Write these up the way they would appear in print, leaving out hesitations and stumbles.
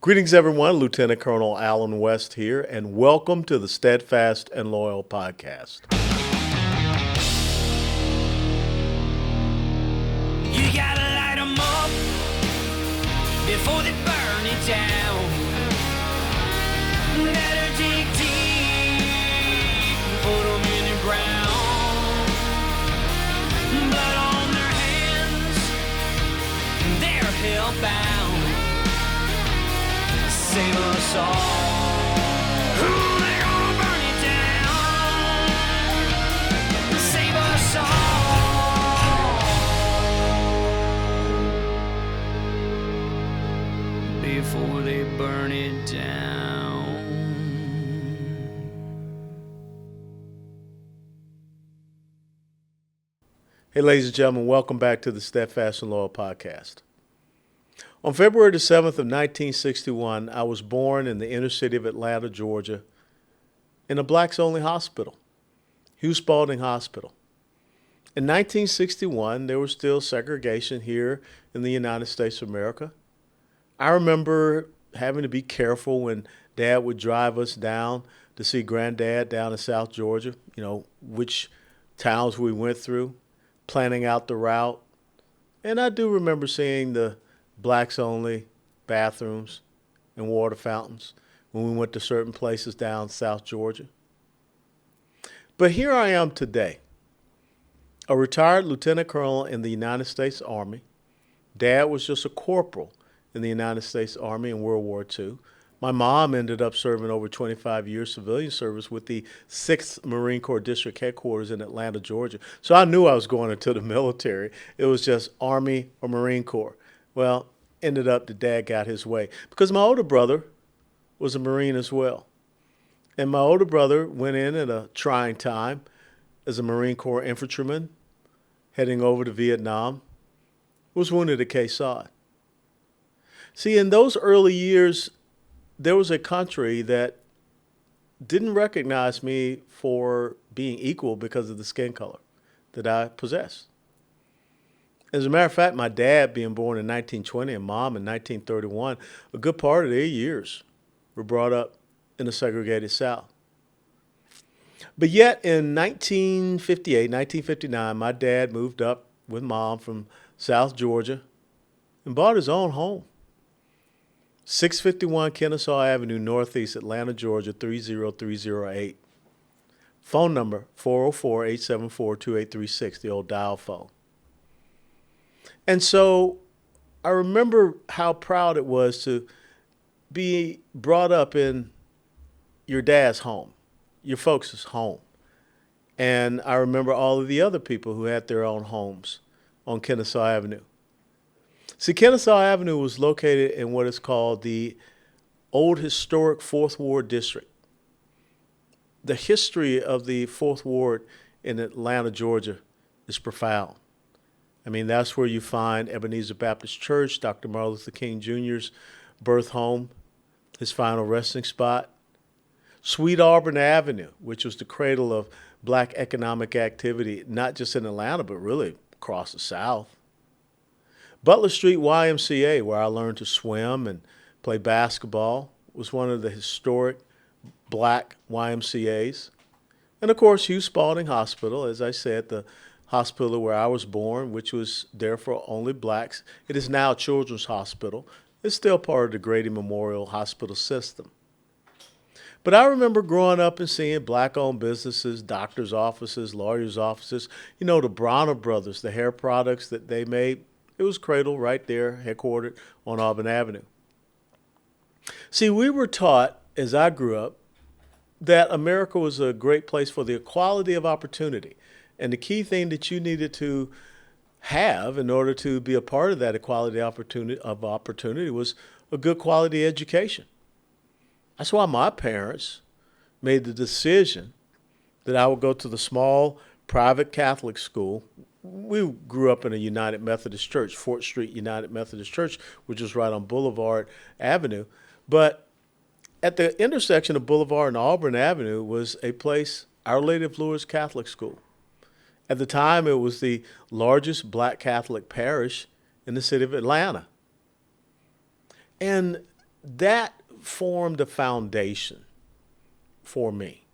Greetings, everyone. Lieutenant Colonel Alan West here, and welcome to the Steadfast and Loyal podcast. You gotta light 'em up before they burn it down. Better dig deep and put 'em in the ground. Blood on their hands, they're hellbound. Save us all. Ooh, they're gonna burn it down. Save us all before they burn it down. Hey, ladies and gentlemen, welcome back to the Steadfast and Loyal podcast. On February the 7th of 1961, I was born in the inner city of Atlanta, Georgia, in a blacks-only hospital, Hugh Spalding Hospital. In 1961, there was still segregation here in the United States of America. I remember having to be careful when Dad would drive us down to see Granddad down in South Georgia, which towns we went through, planning out the route. And I do remember seeing the blacks-only bathrooms and water fountains when we went to certain places down South Georgia. But here I am today, a retired lieutenant colonel in the United States Army. Dad was just a corporal in the United States Army in World War II. My mom ended up serving over 25 years civilian service with the 6th Marine Corps District Headquarters in Atlanta, Georgia. So I knew I was going into the military. It was just Army or Marine Corps. Well, ended up that Dad got his way because my older brother was a Marine as well. And my older brother went in at a trying time as a Marine Corps infantryman heading over to Vietnam, was wounded at Quai Sade. See, in those early years, there was a country that didn't recognize me for being equal because of the skin color that I possessed. As a matter of fact, my dad being born in 1920 and mom in 1931, a good part of their years were brought up in the segregated South. But yet in 1958, 1959, my dad moved up with mom from South Georgia and bought his own home. 651 Kennesaw Avenue, Northeast Atlanta, Georgia, 30308. Phone number 404-874-2836, the old dial phone. And so I remember how proud it was to be brought up in your dad's home, your folks' home. And I remember all of the other people who had their own homes on Kennesaw Avenue. See, Kennesaw Avenue was located in what is called the old historic 4th Ward District. The history of the 4th Ward in Atlanta, Georgia is profound. I mean, that's where you find Ebenezer Baptist Church, Dr. Martin Luther King Jr.'s birth home, his final resting spot. Sweet Auburn Avenue, which was the cradle of black economic activity, not just in Atlanta, but really across the South. Butler Street YMCA, where I learned to swim and play basketball, was one of the historic black YMCAs. And of course, Hugh Spalding Hospital, as I said, the hospital where I was born, which was there for only blacks. It is now a children's hospital. It's still part of the Grady Memorial Hospital system. But I remember growing up and seeing black-owned businesses, doctors' offices, lawyers' offices. The Bronner Brothers, the hair products that they made, it was cradled right there, headquartered on Auburn Avenue. See, we were taught, as I grew up, that America was a great place for the equality of opportunity. And the key thing that you needed to have in order to be a part of that equality of opportunity was a good quality education. That's why my parents made the decision that I would go to the small private Catholic school. We grew up in a United Methodist Church, Fort Street United Methodist Church, which was right on Boulevard Avenue. But at the intersection of Boulevard and Auburn Avenue was a place, Our Lady of Lourdes Catholic School. At the time, it was the largest black Catholic parish in the city of Atlanta. And that formed a foundation for me,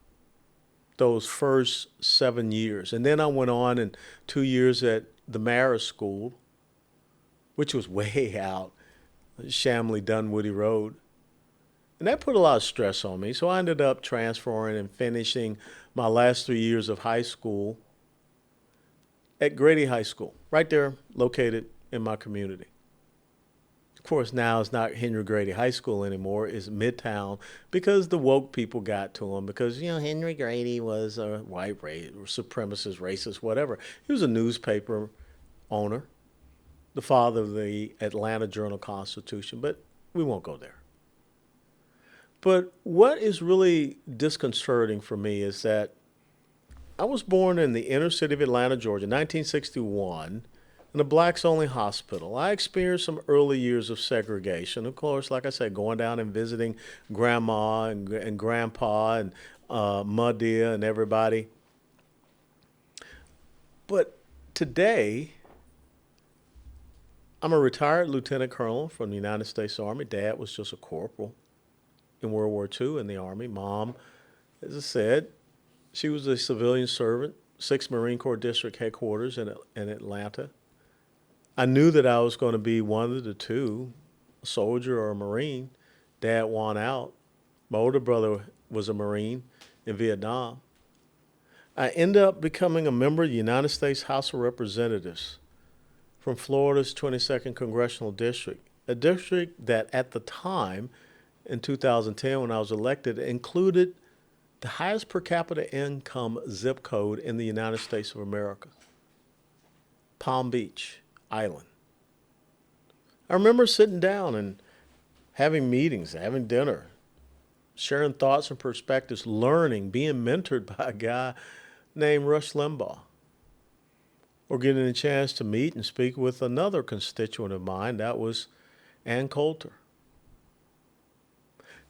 those first 7 years. And then I went on and 2 years at the Marist School, which was way out, Shamley Dunwoody Road. And that put a lot of stress on me. So I ended up transferring and finishing my last 3 years of high school at Grady High School, right there located in my community. Of course, now it's not Henry Grady High School anymore. It's Midtown because the woke people got to him because, Henry Grady was a white race, supremacist, racist, whatever. He was a newspaper owner, the father of the Atlanta Journal-Constitution, but we won't go there. But what is really disconcerting for me is that I was born in the inner city of Atlanta, Georgia, 1961, in a blacks-only hospital. I experienced some early years of segregation. Of course, like I said, going down and visiting grandma and grandpa and Madia and everybody. But today, I'm a retired lieutenant colonel from the United States Army. Dad was just a corporal in World War II in the Army. Mom, as I said, she was a civilian servant, 6th Marine Corps District Headquarters in Atlanta. I knew that I was going to be one of the two, a soldier or a Marine. Dad won out. My older brother was a Marine in Vietnam. I ended up becoming a member of the United States House of Representatives from Florida's 22nd Congressional District, a district that at the time, in 2010 when I was elected, included the highest per capita income zip code in the United States of America, Palm Beach Island. I remember sitting down and having meetings, having dinner, sharing thoughts and perspectives, learning, being mentored by a guy named Rush Limbaugh, or getting a chance to meet and speak with another constituent of mine, that was Ann Coulter.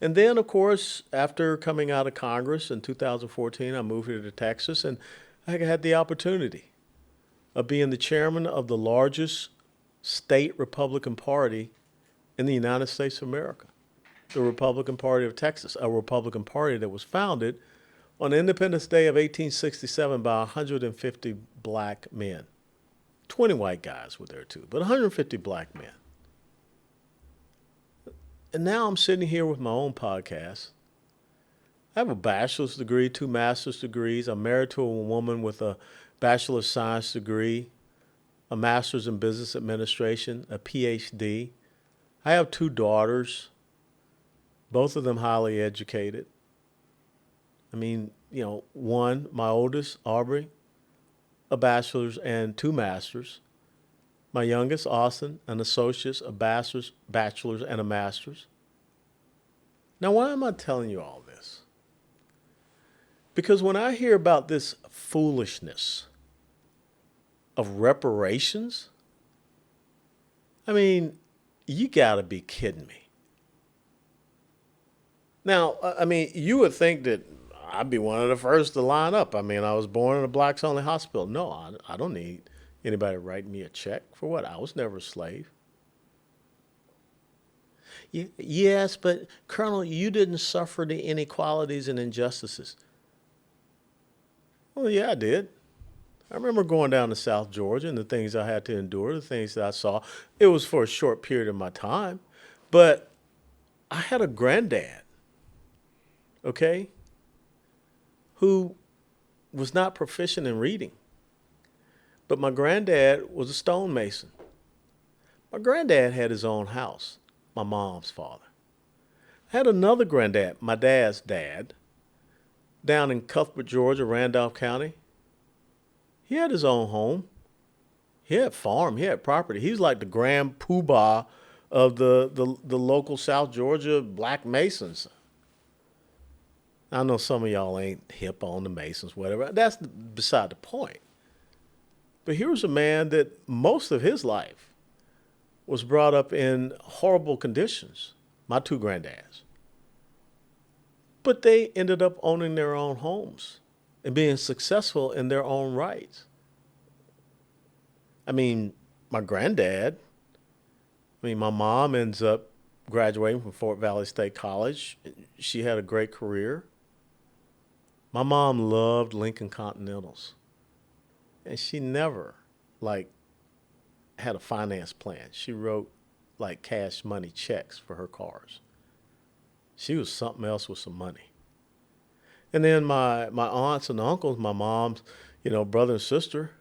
And then, of course, after coming out of Congress in 2014, I moved here to Texas, and I had the opportunity of being the chairman of the largest state Republican Party in the United States of America, the Republican Party of Texas, a Republican Party that was founded on Independence Day of 1867 by 150 black men. 20 white guys were there too, but 150 black men. And now I'm sitting here with my own podcast. I have a bachelor's degree, 2 master's degrees. I'm married to a woman with a Bachelor of Science degree, a master's in business administration, a PhD. I have 2 daughters, both of them highly educated. I mean, one, my oldest, Aubrey, a bachelor's and 2 masters. My youngest, Austin, an associate's, a bachelor's, and a master's. Now, why am I telling you all this? Because when I hear about this foolishness of reparations, I mean, you gotta be kidding me. Now, I mean, you would think that I'd be one of the first to line up. I mean, I was born in a blacks-only hospital. No, I don't need anybody write me a check for what? I was never a slave. Yes, but Colonel, you didn't suffer the inequalities and injustices. Well, yeah, I did. I remember going down to South Georgia and the things I had to endure, the things that I saw. It was for a short period of my time, but I had a granddad, okay, who was not proficient in reading. But my granddad was a stonemason. My granddad had his own house, my mom's father. I had another granddad, my dad's dad, down in Cuthbert, Georgia, Randolph County. He had his own home. He had farm. He had property. He was like the grand poobah of the local South Georgia black Masons. I know some of y'all ain't hip on the Masons, whatever. That's beside the point. But here was a man that most of his life was brought up in horrible conditions, my 2 granddads. But they ended up owning their own homes and being successful in their own rights. I mean, my mom ends up graduating from Fort Valley State College. She had a great career. My mom loved Lincoln Continentals, and she never like had a finance plan. She wrote like cash money checks for her cars. She was something else with some money. And then my aunts and uncles, my mom's, brother and sister,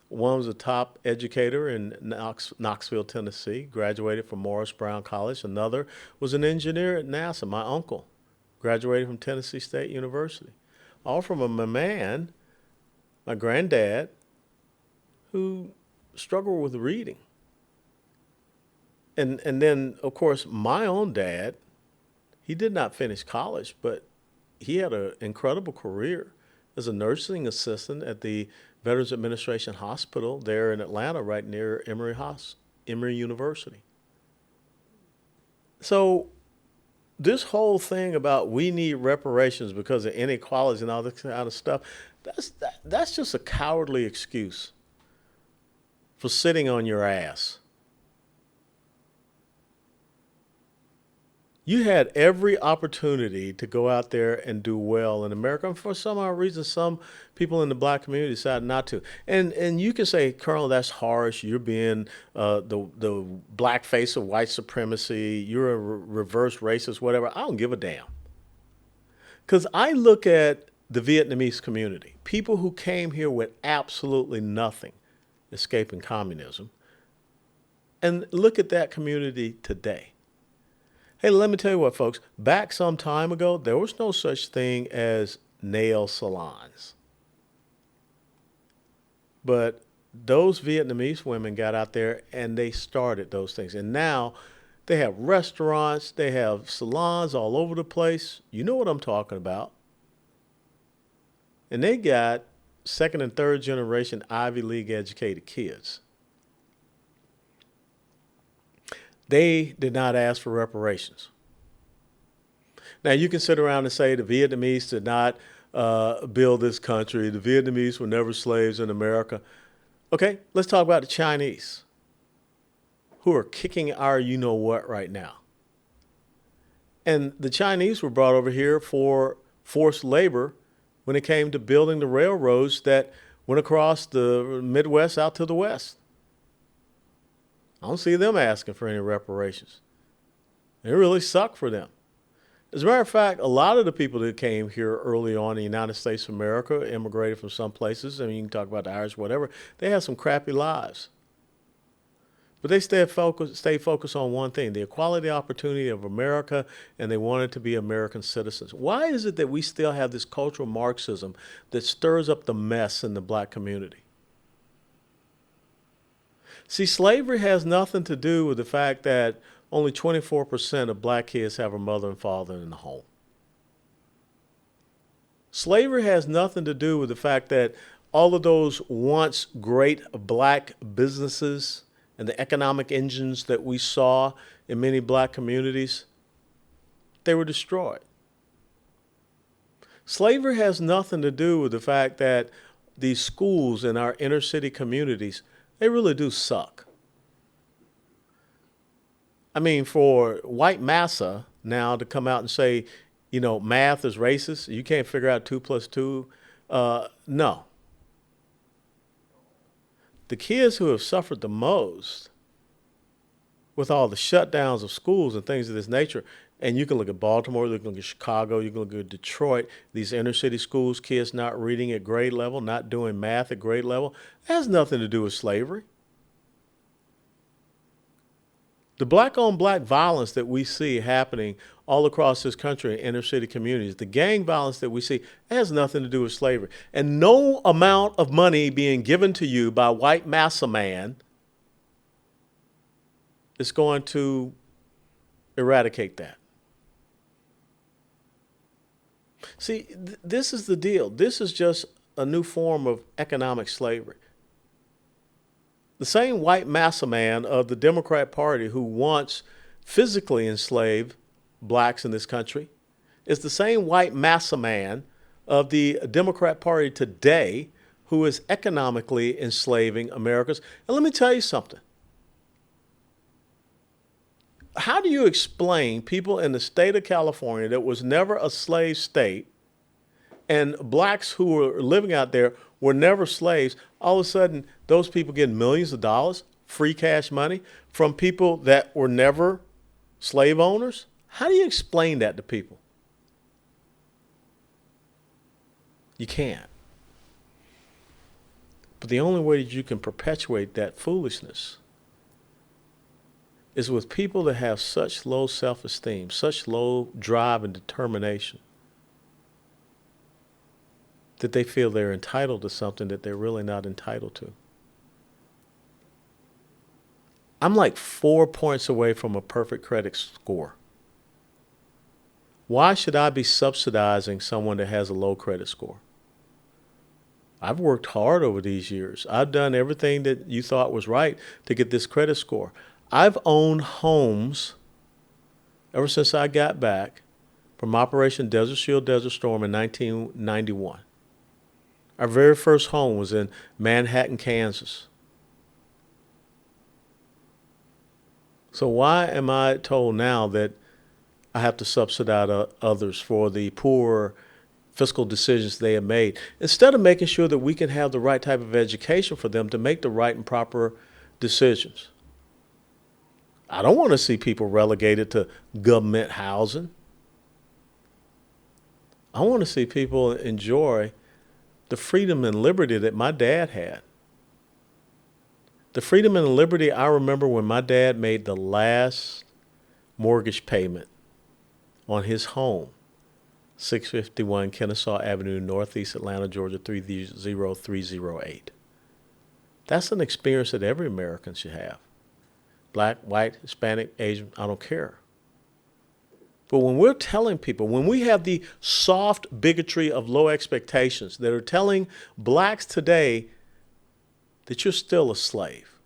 one was a top educator in Knoxville, Tennessee, graduated from Morris Brown College. Another was an engineer at NASA, my uncle, graduated from Tennessee State University. All from a man, my granddad, who struggled with reading. And then, of course, my own dad, he did not finish college, but he had an incredible career as a nursing assistant at the Veterans Administration Hospital there in Atlanta, right near Emory University. So this whole thing about we need reparations because of inequalities and all this kind of stuff, that's just a cowardly excuse for sitting on your ass. You had every opportunity to go out there and do well in America. And for some odd reason, some people in the black community decided not to. And you can say, Colonel, that's harsh. You're being the black face of white supremacy. You're a reverse racist, whatever. I don't give a damn. Because I look at the Vietnamese community, people who came here with absolutely nothing, escaping communism, and look at that community today. Hey, let me tell you what, folks. Back some time ago, there was no such thing as nail salons. But those Vietnamese women got out there and they started those things. And now they have restaurants, they have salons all over the place. You know what I'm talking about. And they got second and third generation Ivy League educated kids. They did not ask for reparations. Now, you can sit around and say the Vietnamese did not build this country. The Vietnamese were never slaves in America. Okay, let's talk about the Chinese, who are kicking our you-know-what right now. And the Chinese were brought over here for forced labor when it came to building the railroads that went across the Midwest out to the West. I don't see them asking for any reparations. It really sucked for them. As a matter of fact, a lot of the people that came here early on in the United States of America, immigrated from some places, I mean, you can talk about the Irish, whatever, they had some crappy lives. But they stayed focused on one thing, the equality opportunity of America, and they wanted to be American citizens. Why is it that we still have this cultural Marxism that stirs up the mess in the black community? See, slavery has nothing to do with the fact that only 24% of black kids have a mother and father in the home. Slavery has nothing to do with the fact that all of those once great black businesses and the economic engines that we saw in many black communities, they were destroyed. Slavery has nothing to do with the fact that these schools in our inner city communities, they really do suck. I mean, for white massa now to come out and say, math is racist, you can't figure out 2 + 2, no. The kids who have suffered the most with all the shutdowns of schools and things of this nature, and you can look at Baltimore, you can look at Chicago, you can look at Detroit, these inner city schools, kids not reading at grade level, not doing math at grade level, that has nothing to do with slavery. The black-on-black violence that we see happening all across this country in inner city communities, the gang violence that we see, has nothing to do with slavery. And no amount of money being given to you by white massa man is going to eradicate that. See, this is the deal. This is just a new form of economic slavery. The same white massa man of the Democrat Party who wants physically enslaved blacks in this country is the same white massa man of the Democrat Party today who is economically enslaving Americans. And let me tell you something. how do you explain people in the state of California that was never a slave state, and blacks who were living out there were never slaves, all of a sudden those people get millions of dollars, free cash money, from people that were never slave owners? How do you explain that to people? You can't. But the only way that you can perpetuate that foolishness is with people that have such low self-esteem, such low drive and determination, that they feel they're entitled to something that they're really not entitled to. I'm like 4 points away from a perfect credit score. Why should I be subsidizing someone that has a low credit score? I've worked hard over these years. I've done everything that you thought was right to get this credit score. I've owned homes ever since I got back from Operation Desert Shield, Desert Storm in 1991. Our very first home was in Manhattan, Kansas. So why am I told now that I have to subsidize others for the poor fiscal decisions they have made, instead of making sure that we can have the right type of education for them to make the right and proper decisions? I don't want to see people relegated to government housing. I want to see people enjoy the freedom and liberty that my dad had. The freedom and liberty I remember when my dad made the last mortgage payment on his home, 651 Kennesaw Avenue, Northeast Atlanta, Georgia, 30308. That's an experience that every American should have. Black, white, Hispanic, Asian, I don't care. But when we're telling people, when we have the soft bigotry of low expectations that are telling blacks today that you're still a slave,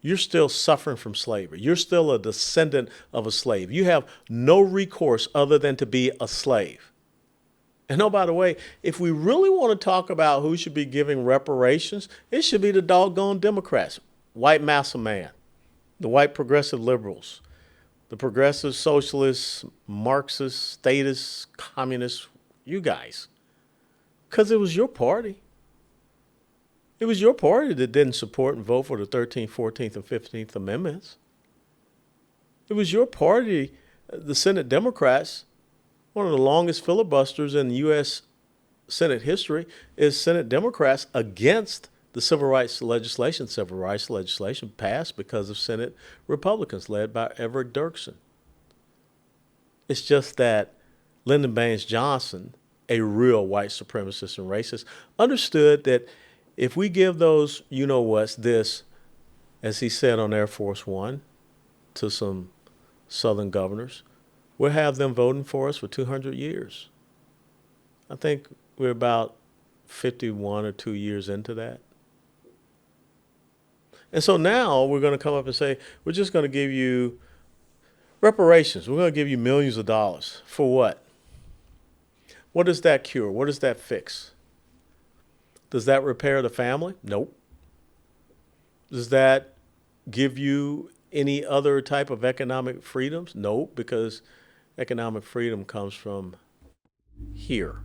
you're still suffering from slavery, you're still a descendant of a slave, you have no recourse other than to be a slave. And oh, by the way, if we really want to talk about who should be giving reparations, it should be the doggone Democrats, white massa man, the white progressive liberals, the progressive socialists, Marxists, statists, communists, you guys. Because it was your party. It was your party that didn't support and vote for the 13th, 14th, and 15th Amendments. It was your party, the Senate Democrats, one of the longest filibusters in U.S. Senate history is Senate Democrats against the civil rights legislation. Civil rights legislation passed because of Senate Republicans led by Everett Dirksen. It's just that Lyndon Baines Johnson, a real white supremacist and racist, understood that if we give those you-know-whats this, as he said on Air Force One to some Southern governors, we'll have them voting for us for 200 years. I think we're about 51 or 2 years into that. And so now we're going to come up and say, we're just going to give you reparations. We're going to give you millions of dollars. For what? What does that cure? What does that fix? Does that repair the family? Nope. Does that give you any other type of economic freedoms? Nope, because economic freedom comes from here.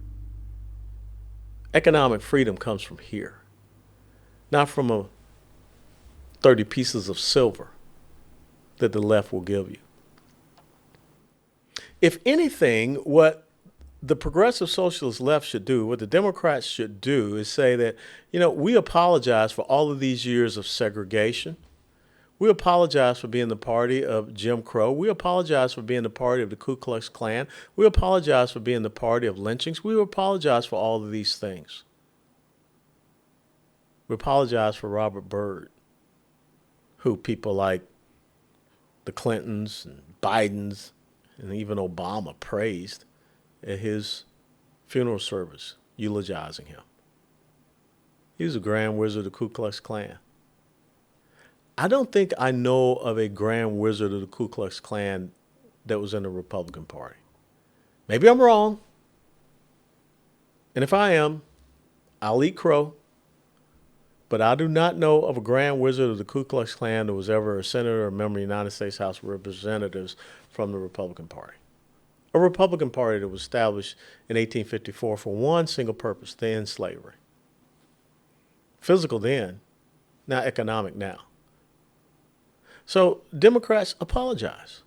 Economic freedom comes from here, not from 30 pieces of silver that the left will give you. If anything, what the progressive socialist left should do, what the Democrats should do, is say that, we apologize for all of these years of segregation. We apologize for being the party of Jim Crow. We apologize for being the party of the Ku Klux Klan. We apologize for being the party of lynchings. We apologize for all of these things. We apologize for Robert Byrd, who people like the Clintons and Bidens and even Obama praised at his funeral service, eulogizing him. He was a grand wizard of the Ku Klux Klan. I don't think I know of a grand wizard of the Ku Klux Klan that was in the Republican Party. Maybe I'm wrong. And if I am, I'll eat crow. But I do not know of a grand wizard of the Ku Klux Klan that was ever a senator or a member of the United States House of Representatives from the Republican Party. A Republican Party that was established in 1854 for one single purpose, to end slavery. Physical then, now economic now. So Democrats apologize.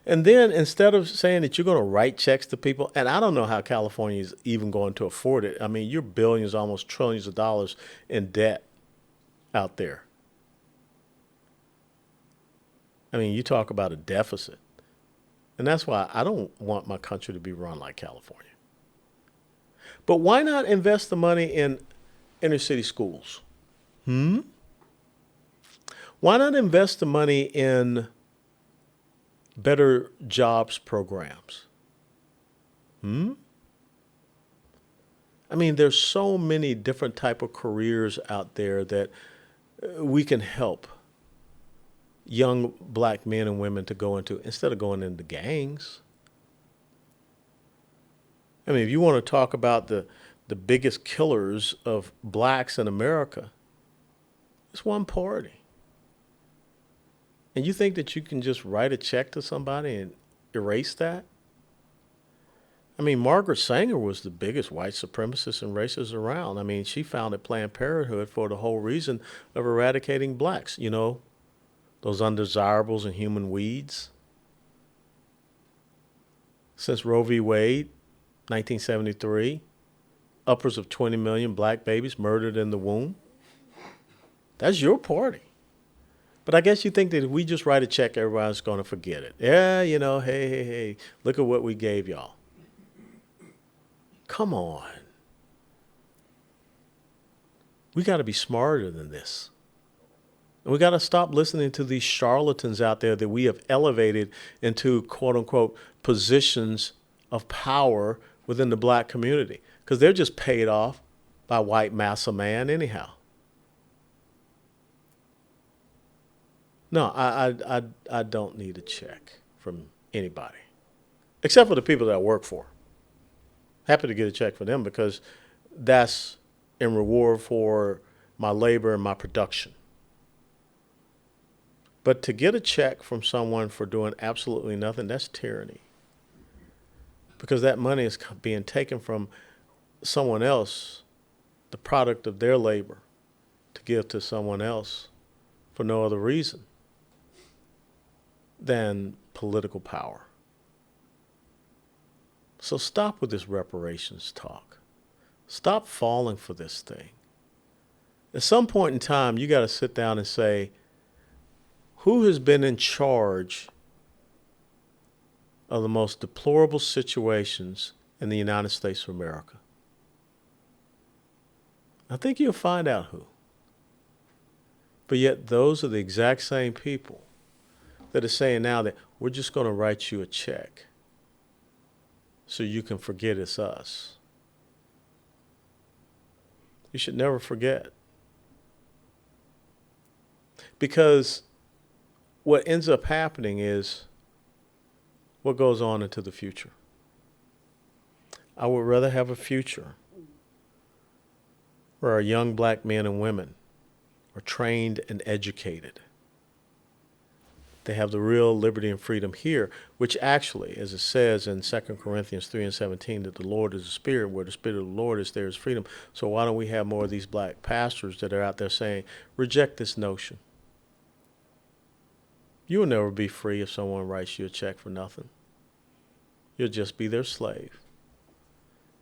And then instead of saying that you're going to write checks to people, and I don't know how California is even going to afford it. I mean, you're billions, almost trillions of dollars in debt out there. I mean, you talk about a deficit. And that's why I don't want my country to be run like California. But why not invest the money in inner city schools? Why not invest the money in better jobs programs? I mean, there's so many different type of careers out there that we can help young black men and women to go into instead of going into gangs. I mean, if you want to talk about the biggest killers of blacks in America, it's one party. And you think that you can just write a check to somebody and erase that? I mean, Margaret Sanger was the biggest white supremacist and racist around. I mean, she founded Planned Parenthood for the whole reason of eradicating blacks, you know, those undesirables and human weeds. Since Roe v. Wade, 1973, upwards of 20 million black babies murdered in the womb. That's your party. But I guess you think that if we just write a check, everybody's going to forget it. Yeah, you know, hey, look at what we gave y'all. Come on. We got to be smarter than this. And we got to stop listening to these charlatans out there that we have elevated into, quote unquote, positions of power within the black community. Because they're just paid off by white massa man anyhow. No, I don't need a check from anybody, except for the people that I work for. Happy to get a check for them because that's in reward for my labor and my production. But to get a check from someone for doing absolutely nothing, that's tyranny. Because that money is being taken from someone else, the product of their labor, to give to someone else for no other reason than political power. So stop with this reparations talk. Stop falling for this thing. At some point in time, you got to sit down and say, who has been in charge of the most deplorable situations in the United States of America? I think you'll find out who. But yet those are the exact same people that are saying now that we're just going to write you a check so you can forget it's us. You should never forget. Because what ends up happening is what goes on into the future. I would rather have a future where our young black men and women are trained and educated. They have the real liberty and freedom here, which actually, as it says in 2 Corinthians 3:17, that the Lord is a spirit. Where the spirit of the Lord is, there is freedom. So why don't we have more of these black pastors that are out there saying, reject this notion. You will never be free if someone writes you a check for nothing. You'll just be their slave.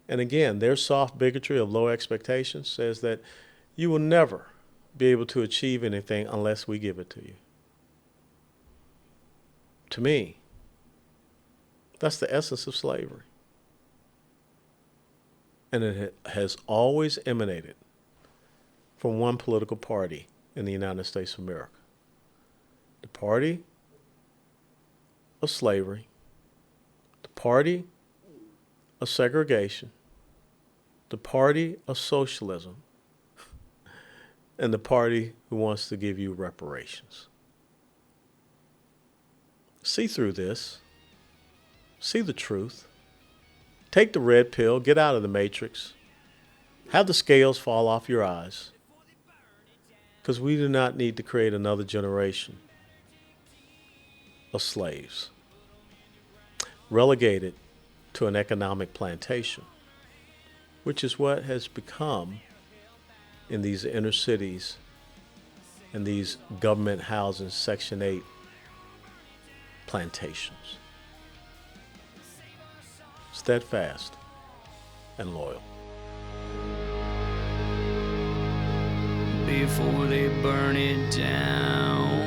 And again, their soft bigotry of low expectations says that you will never be able to achieve anything unless we give it to you. To me, that's the essence of slavery. And it has always emanated from one political party in the United States of America. The party of slavery, the party of segregation, the party of socialism, and the party who wants to give you reparations. See through this. See the truth. Take the red pill. Get out of the matrix. Have the scales fall off your eyes. Because we do not need to create another generation of slaves, relegated to an economic plantation, which is what has become in these inner cities and these government housing Section 8 plantations. Steadfast and loyal. Before they burn it down.